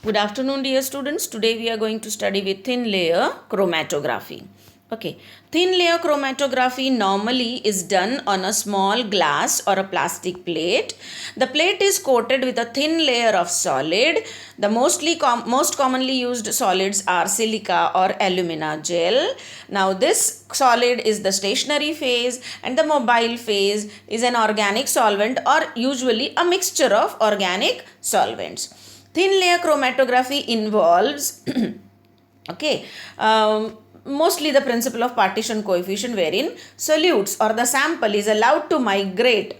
Good afternoon, dear students. Today we are going to study with thin layer chromatography. Okay, thin layer chromatography normally is done on a small glass or a plastic plate. The plate is coated with a thin layer of solid. The most commonly used solids are silica or alumina gel. Now, this solid is the stationary phase, and the mobile phase is an organic solvent or usually a mixture of organic solvents. Thin layer chromatography involves okay mostly the principle of partition coefficient, wherein solutes or the sample is allowed to migrate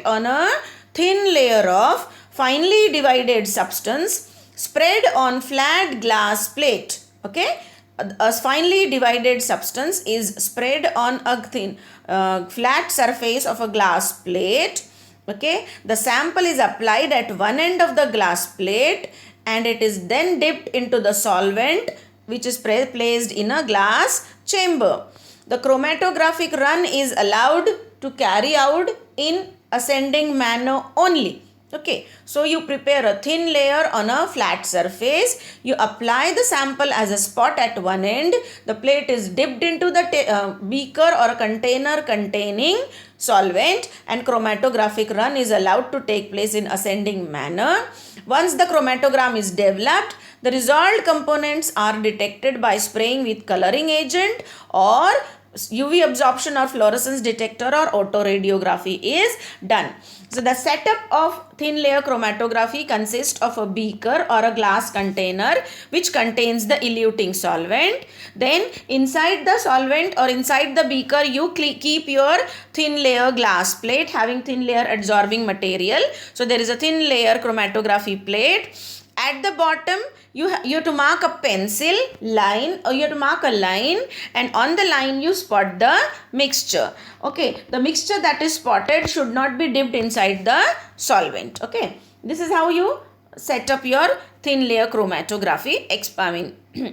on a thin layer of finely divided substance spread on flat glass plate. Okay, a finely divided substance is spread on a thin flat surface of a glass plate. Okay, the sample is applied at one end of the glass plate and it is then dipped into the solvent, which is placed in a glass chamber. The chromatographic run is allowed to carry out in ascending manner only. Okay, so you prepare a thin layer on a flat surface, you apply the sample as a spot at one end, the plate is dipped into the beaker or a container containing solvent, and chromatographic run is allowed to take place in ascending manner. Once the chromatogram is developed, the resolved components are detected by spraying with coloring agent or UV absorption or fluorescence detector or autoradiography is done. So the setup of thin layer chromatography consists of a beaker or a glass container which contains the eluting solvent. Then inside the solvent or inside the beaker you keep your thin layer glass plate having thin layer adsorbing material. So there is a thin layer chromatography plate. At the bottom you have to mark a pencil line, or you have to mark a line, and on the line you spot the mixture. Okay, the mixture that is spotted should not be dipped inside the solvent. Okay, this is how you set up your thin layer chromatography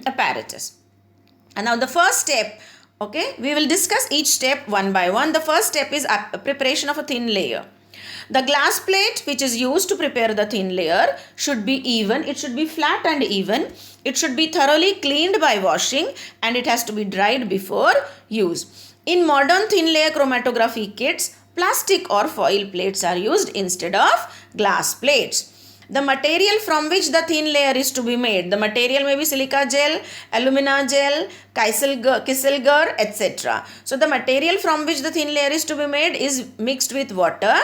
apparatus. And now the first step, okay, we will discuss each step one by one. The first step is preparation of a thin layer. The glass plate which is used to prepare the thin layer should be even, it should be flat and even, it should be thoroughly cleaned by washing, and it has to be dried before use. In modern thin layer chromatography kits, plastic or foil plates are used instead of glass plates. The material from which the thin layer is to be made. The material may be silica gel, alumina gel, kieselguhr, etc. So the material from which the thin layer is to be made is mixed with water,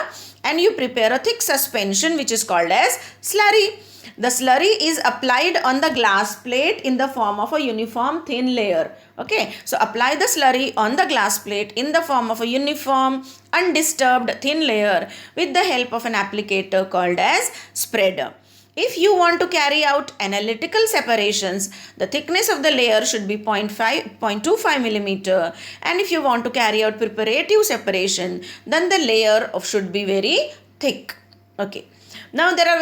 and you prepare a thick suspension which is called as slurry. The slurry is applied on the glass plate in the form of a uniform thin layer. Okay, so apply the slurry on the glass plate in the form of a uniform undisturbed thin layer with the help of an applicator called as spreader. If you want to carry out analytical separations, the thickness of the layer should be 0.25 millimeter, and if you want to carry out preparative separation, then the layer should be very thick. Okay, now there are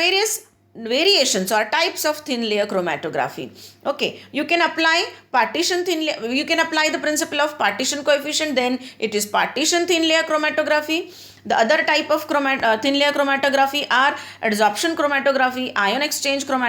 variations or types of thin layer chromatography. Okay, you can apply partition thin layer, you can apply the principle of partition coefficient, then it is partition thin layer chromatography. The other type of thin layer chromatography are adsorption chromatography, ion exchange thin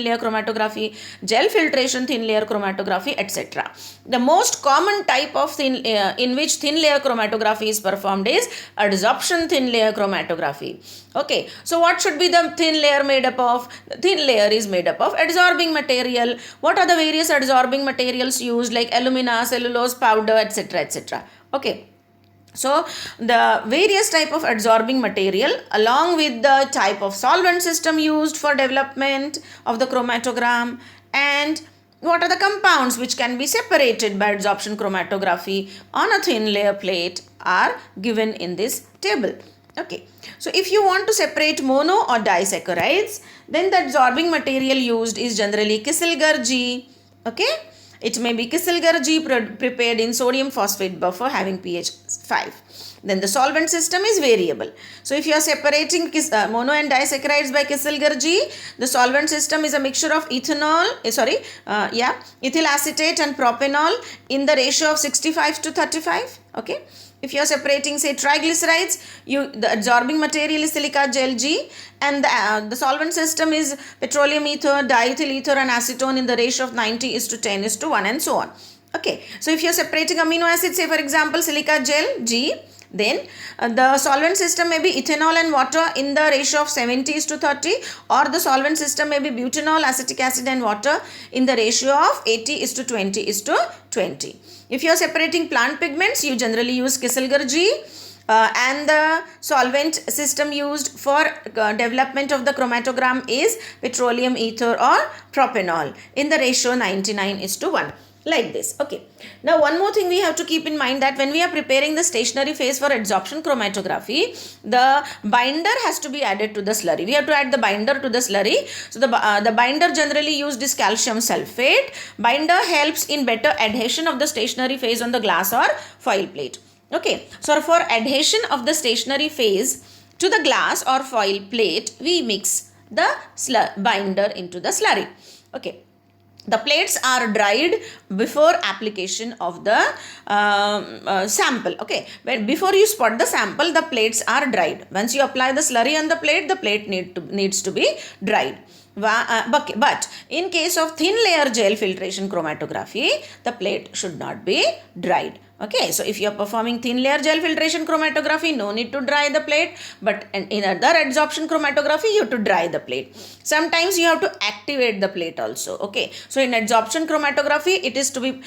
layer chromatography, gel filtration thin layer chromatography, etc. The most common type of in which thin layer chromatography is performed is adsorption thin layer chromatography. Okay, so what should be the thin layer made up of? The thin layer is made up of adsorbing material. What are the various adsorbing materials used, like alumina, cellulose powder, etc., etc. Okay, so the various type of adsorbing material along with the type of solvent system used for development of the chromatogram, and what are the compounds which can be separated by adsorption chromatography on a thin layer plate are given in this table. Okay, so if you want to separate mono or disaccharides, then the adsorbing material used is generally Kieselguhr G. Okay, it may be Kieselguhr G prepared in sodium phosphate buffer having pH 5. Then the solvent system is variable. So if you are separating mono and disaccharides by Kieselguhr G, the solvent system is a mixture of ethyl acetate and propanol in the ratio of 65 to 35. Okay. If you are separating, say, triglycerides, the absorbing material is silica gel G, and the solvent system is petroleum ether, diethyl ether, and acetone in the ratio of 90:10:1, and so on. Okay, so if you are separating amino acids, say for example silica gel G, then the solvent system may be ethanol and water in the ratio of 70:30, or the solvent system may be butanol, acetic acid, and water in the ratio of 80:20:20. If you are separating plant pigments, you generally use Kieselguhr G, and the solvent system used for development of the chromatogram is petroleum ether or propanol in the ratio 99:1. Like this. Okay. Now one more thing we have to keep in mind, that when we are preparing the stationary phase for adsorption chromatography, the binder has to be added to the slurry. We have to add the binder to the slurry. So the binder generally used is calcium sulfate. Binder helps in better adhesion of the stationary phase on the glass or foil plate. Okay. So for adhesion of the stationary phase to the glass or foil plate, we mix the binder into the slurry. Okay. The plates are dried before application of the sample. Okay, but before you spot the sample, the plates are dried. Once you apply the slurry on the plate needs to be dried. But in case of thin layer gel filtration chromatography, the plate should not be dried. Okay, so if you are performing thin layer gel filtration chromatography, no need to dry the plate, but in other adsorption chromatography, you have to dry the plate. Sometimes you have to activate the plate also. Okay, so in adsorption chromatography, it is to be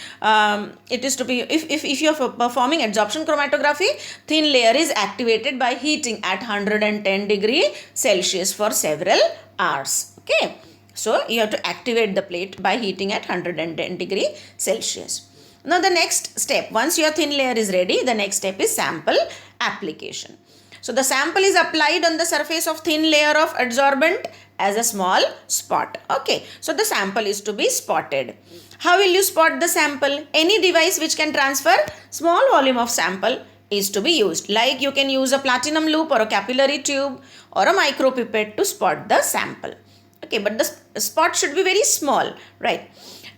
if you are performing adsorption chromatography, thin layer is activated by heating at 110 degree Celsius for several hours. Okay, so you have to activate the plate by heating at 110 degree Celsius. Now the next step, once your thin layer is ready, the next step is sample application. So the sample is applied on the surface of thin layer of adsorbent as a small spot. Okay, so the sample is to be spotted. How will you spot the sample? Any device which can transfer small volume of sample is to be used. Like you can use a platinum loop or a capillary tube or a micropipette to spot the sample. Okay, but the spot should be very small, right?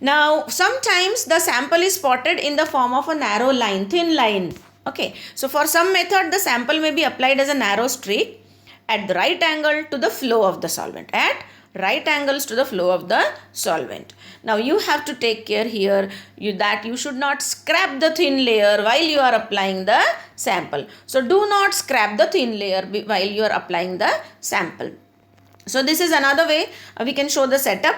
Now, sometimes the sample is spotted in the form of a narrow line, thin line. Okay, so for some method, the sample may be applied as a narrow streak at the right angle to the flow of the solvent. At right angles to the flow of the solvent. Now, you have to take care here that you should not scrap the thin layer while you are applying the sample. So, do not scrap the thin layer while you are applying the sample. So, this is another way we can show the setup.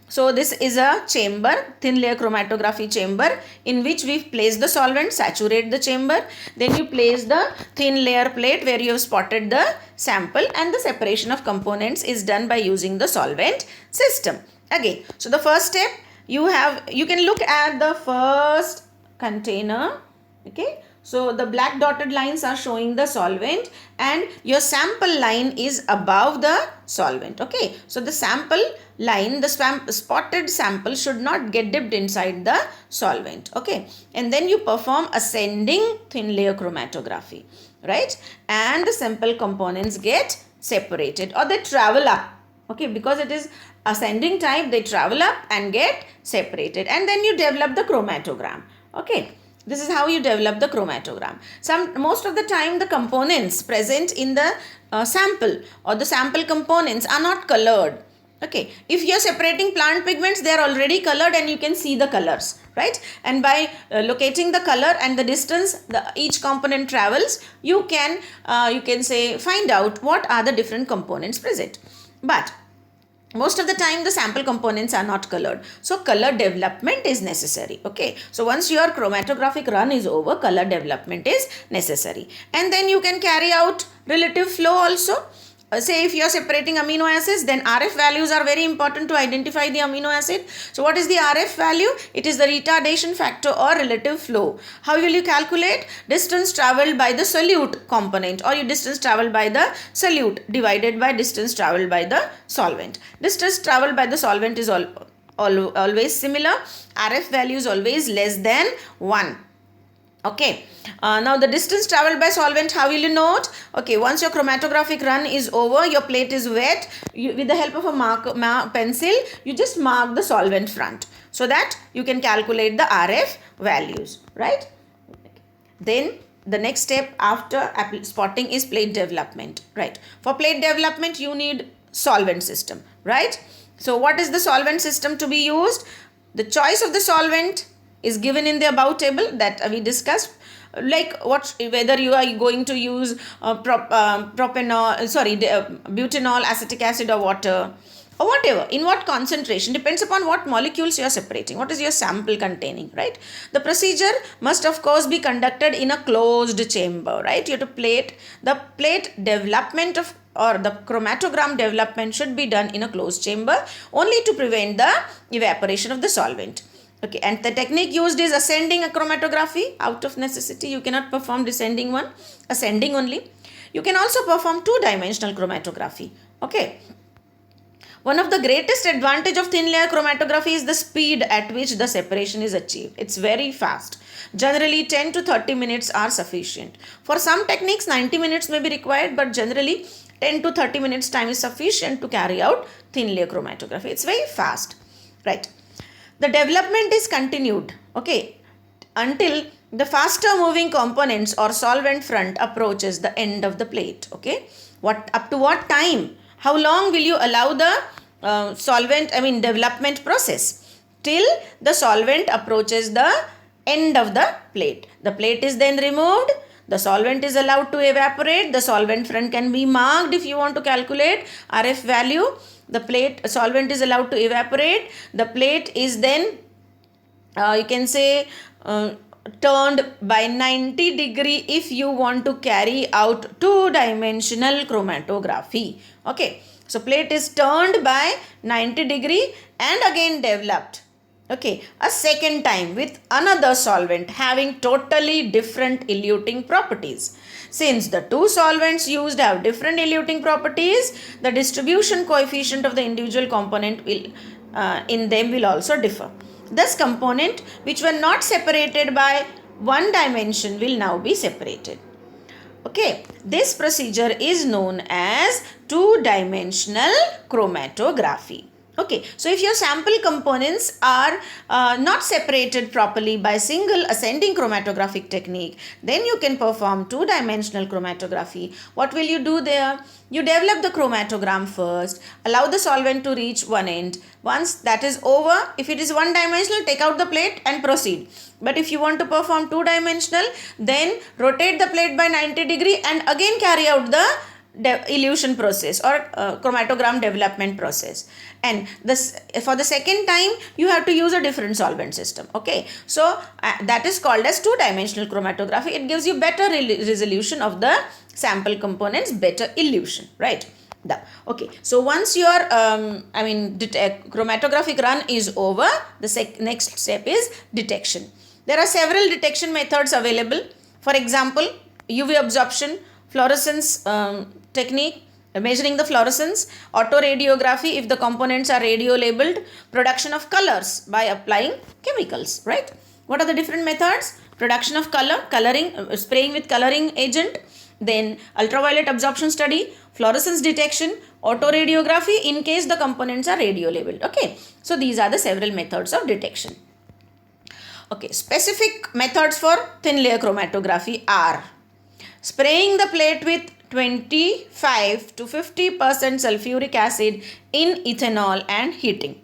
So, this is a chamber, thin layer chromatography chamber, in which we place the solvent, saturate the chamber. Then you place the thin layer plate where you have spotted the sample, and the separation of components is done by using the solvent system. Again, so the first step, you can look at the first container. Okay, so the black dotted lines are showing the solvent, and your sample line is above the solvent. Okay, so the sample line, the spotted sample should not get dipped inside the solvent. Okay, and then you perform ascending thin layer chromatography, right? And the sample components get separated, or they travel up. Okay, because it is ascending type, they travel up and get separated, and then you develop the chromatogram. Okay, this is how you develop the chromatogram. Most of the time, the components present in the sample or the sample components are not colored. Okay, if you are separating plant pigments, they are already colored and you can see the colors, right? And by locating the color and the distance each component travels, you can say find out what are the different components present. But most of the time the sample components are not colored, so color development is necessary. Okay, so once your chromatographic run is over, color development is necessary, and then you can carry out relative flow also. Say if you are separating amino acids, then RF values are very important to identify the amino acid. So what is the RF value? It is the retardation factor or relative flow. How will you calculate? Distance traveled by the solute component, or your distance traveled by the solute divided by distance traveled by the solvent. Distance traveled by the solvent is always similar. RF value is always less than 1. Okay, now the distance traveled by solvent, how will you note? Okay, once your chromatographic run is over, your plate is wet, with the help of a pencil, you just mark the solvent front so that you can calculate the RF values, right? Then the next step after spotting is plate development, right? For plate development, you need solvent system, right? So what is the solvent system to be used? The choice of the solvent is given in the above table that we discussed, like whether you are going to use butanol, acetic acid, or water, or whatever, in what concentration, depends upon what molecules you are separating, what is your sample containing, right? The procedure must of course be conducted in a closed chamber, right? You have to the plate development of, or the chromatogram development should be done in a closed chamber only to prevent the evaporation of the solvent. Okay, and the technique used is ascending chromatography. Out of necessity, you cannot perform descending one, ascending only. You can also perform two-dimensional chromatography. Okay. One of the greatest advantage of thin layer chromatography is the speed at which the separation is achieved. It's very fast. Generally 10 to 30 minutes are sufficient. For some techniques 90 minutes may be required, but generally 10 to 30 minutes time is sufficient to carry out thin layer chromatography. It's very fast, right? The development is continued, okay, until the faster moving components or solvent front approaches the end of the plate, okay. Up to what time? How long will you allow the development process? Till the solvent approaches the end of the plate. The plate is then removed. The solvent is allowed to evaporate. The solvent front can be marked if you want to calculate RF value. The solvent is allowed to evaporate. The plate is then turned by 90 degree if you want to carry out two-dimensional chromatography. Okay, so plate is turned by 90 degree and again developed, okay, a second time with another solvent having totally different eluting properties. Since the two solvents used have different eluting properties, the distribution coefficient of the individual component in them will also differ. Thus, components which were not separated by one dimension will now be separated. Okay, this procedure is known as two-dimensional chromatography. Okay, so if your sample components are not separated properly by single ascending chromatographic technique, then you can perform two-dimensional chromatography. What will you do there? You develop the chromatogram first, allow the solvent to reach one end. Once that is over, if it is one-dimensional, take out the plate and proceed. But if you want to perform two-dimensional, then rotate the plate by 90 degree and again carry out the elution process or chromatogram development process. And for the second time you have to use a different solvent system. Okay, so that is called as two-dimensional chromatography. It gives you better resolution of the sample components, better elution, right? Okay, so once your chromatographic run is over, the next step is detection. There are several detection methods available. For example, UV absorption, fluorescence technique, measuring the fluorescence, autoradiography if the components are radio labeled, production of colors by applying chemicals, right? What are the different methods? Production of coloring, spraying with coloring agent, then ultraviolet absorption study, fluorescence detection, autoradiography in case the components are radio labeled. Okay, so these are the several methods of detection. Okay, specific methods for thin layer chromatography are spraying the plate with 25 to 50% sulfuric acid in ethanol and heating.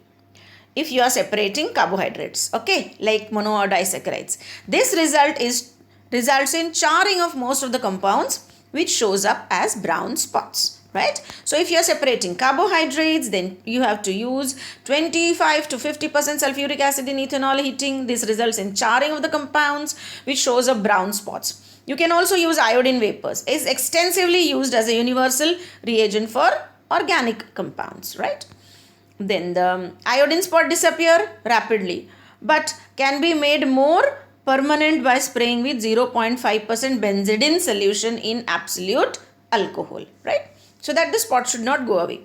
If you are separating carbohydrates, okay, like mono or disaccharides, this results in charring of most of the compounds, which shows up as brown spots, right? So if you are separating carbohydrates, then you have to use 25 to 50% sulfuric acid in ethanol heating. This results in charring of the compounds, which shows up brown spots. You can also use iodine vapors. It is extensively used as a universal reagent for organic compounds, right? Then the iodine spot disappear rapidly, but can be made more permanent by spraying with 0.5% benzidine solution in absolute alcohol, right? So that the spot should not go away.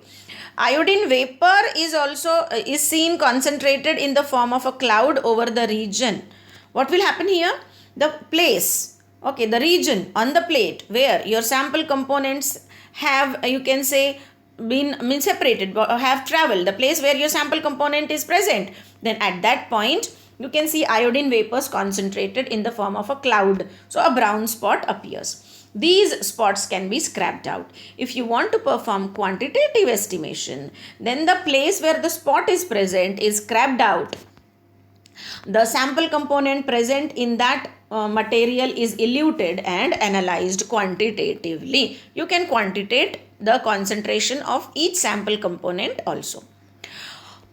Iodine vapor is seen concentrated in the form of a cloud over the region. What will happen here? The place, okay, the region on the plate where your sample components have, you can say, been separated or have traveled, the place where your sample component is present, then at that point you can see iodine vapors concentrated in the form of a cloud. So a brown spot appears. These spots can be scrapped out. If you want to perform quantitative estimation, then the place where the spot is present is scrapped out. The sample component present in that material is eluted and analyzed quantitatively. You can quantitate the concentration of each sample component also.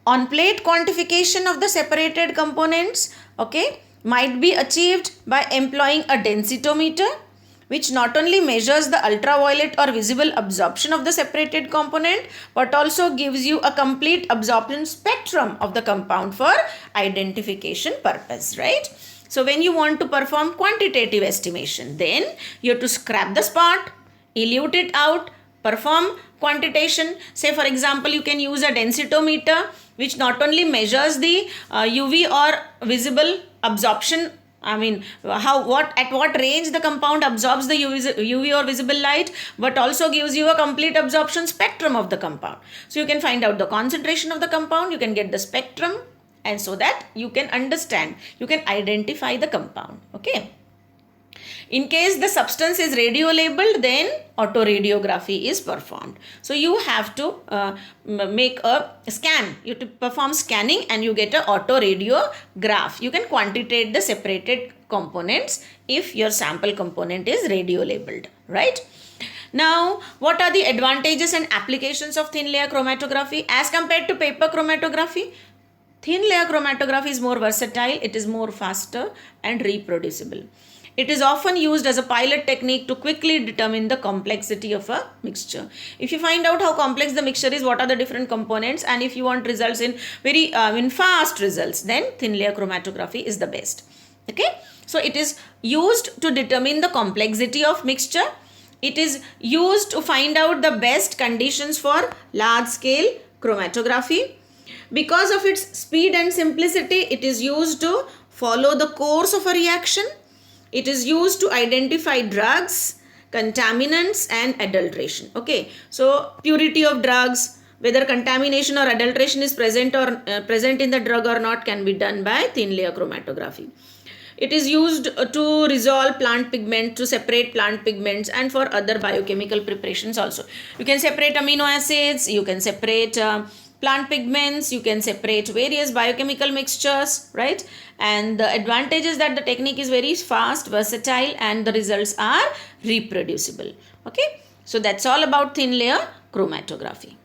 On plate quantification of the separated components, okay, might be achieved by employing a densitometer, which not only measures the ultraviolet or visible absorption of the separated component, but also gives you a complete absorption spectrum of the compound for identification purpose, right? So when you want to perform quantitative estimation, then you have to scrap the spot, elute it out, perform quantitation. Say for example, you can use a densitometer, which not only measures the UV or visible absorption, I mean, at what range the compound absorbs the UV or visible light, but also gives you a complete absorption spectrum of the compound. So you can find out the concentration of the compound, you can get the spectrum, and so that you can understand, you can identify the compound, okay. In case the substance is radio labeled, then autoradiography is performed. So you have to make a scan. You have to perform scanning and you get an autoradiograph. You can quantitate the separated components if your sample component is radio labeled, right? Now, what are the advantages and applications of thin layer chromatography as compared to paper chromatography? Thin layer chromatography is more versatile, it is more faster and reproducible. It is often used as a pilot technique to quickly determine the complexity of a mixture. If you find out how complex the mixture is, what are the different components, and if you want results in very fast results, then thin layer chromatography is the best. Okay, so it is used to determine the complexity of mixture. It is used to find out the best conditions for large scale chromatography. Because of its speed and simplicity, it is used to follow the course of a reaction. It is used to identify drugs, contaminants and adulteration. Okay, so purity of drugs, whether contamination or adulteration is present in the drug or not, can be done by thin layer chromatography. It is used to resolve plant pigment, to separate plant pigments, and for other biochemical preparations also. You can separate amino acids, you can separate plant pigments, you can separate various biochemical mixtures, right? And the advantage is that the technique is very fast, versatile, and the results are reproducible. Okay, so that's all about thin layer chromatography.